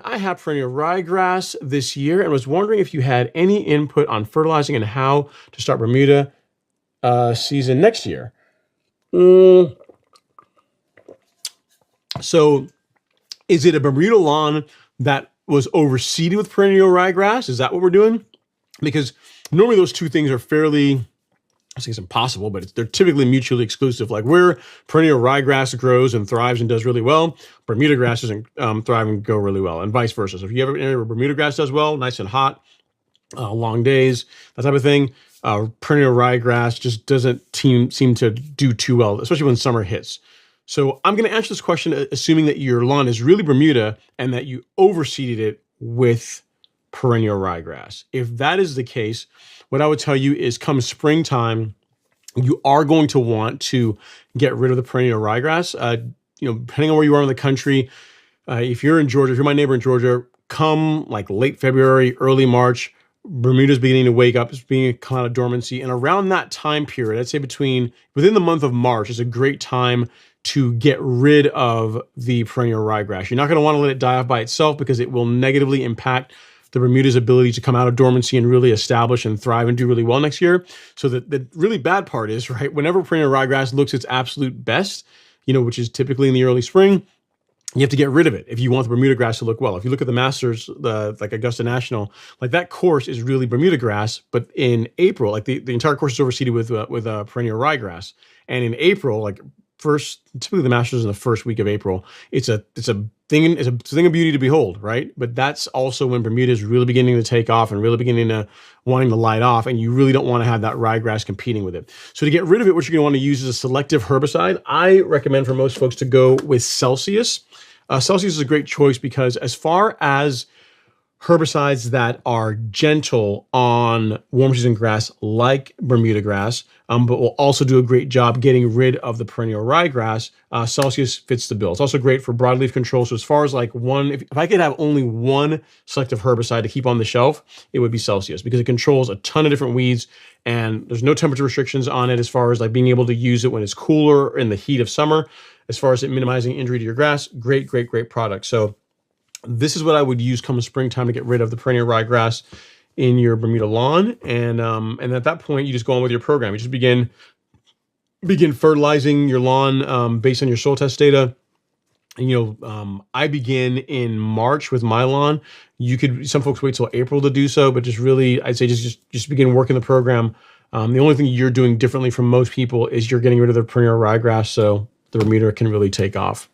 I have perennial ryegrass this year and was wondering if you had any input on fertilizing and how to start Bermuda season next year. So is it a Bermuda lawn that was overseeded with perennial ryegrass? Is that what we're doing? Because normally those two things are fairly, I say it's impossible, but they're typically mutually exclusive. Like where perennial ryegrass grows and thrives and does really well, Bermuda grass doesn't thrive and go really well, and vice versa. So if you ever an area where Bermuda grass does well, nice and hot, long days, that type of thing, perennial ryegrass just doesn't seem to do too well, especially when summer hits. So I'm going to answer this question assuming that your lawn is really Bermuda and that you overseeded it with perennial ryegrass. If that is the case, what I would tell you is come springtime, you are going to want to get rid of the perennial ryegrass. Depending on where you are in the country, if you're in Georgia, if you're my neighbor in Georgia, come like late February, early March, Bermuda's beginning to wake up, it's beginning to come out of dormancy. And around that time period, I'd say within the month of March is a great time to get rid of the perennial ryegrass. You're not going to want to let it die off by itself because it will negatively impact the Bermuda's ability to come out of dormancy and really establish and thrive and do really well next year. So the really bad part is, right, whenever perennial ryegrass looks its absolute best, which is typically in the early spring, you have to get rid of it if you want the Bermuda grass to look well. If you look at the Masters, like Augusta National, like that course is really Bermuda grass, but in April, like the entire course is overseeded with perennial ryegrass. And in April, typically the Masters is in the first week of April. It's a thing of beauty to behold, right? But that's also when Bermuda is really beginning to take off and really beginning to wanting to light off, and you really don't want to have that ryegrass competing with it. So to get rid of it, what you're going to want to use is a selective herbicide. I recommend for most folks to go with Celsius. Celsius is a great choice because as far as herbicides that are gentle on warm season grass like Bermuda grass, but will also do a great job getting rid of the perennial ryegrass, Celsius fits the bill. It's also great for broadleaf control. So as far as like if I could have only one selective herbicide to keep on the shelf, it would be Celsius because it controls a ton of different weeds and there's no temperature restrictions on it as far as like being able to use it when it's cooler in the heat of summer. As far as it minimizing injury to your grass, great product. So this is what I would use come springtime to get rid of the perennial ryegrass in your Bermuda lawn. And at that point, you just go on with your program. You just begin fertilizing your lawn based on your soil test data. And, I begin in March with my lawn. Some folks wait till April to do so, but I'd say just begin working the program. The only thing you're doing differently from most people is you're getting rid of the perennial ryegrass so the Bermuda can really take off.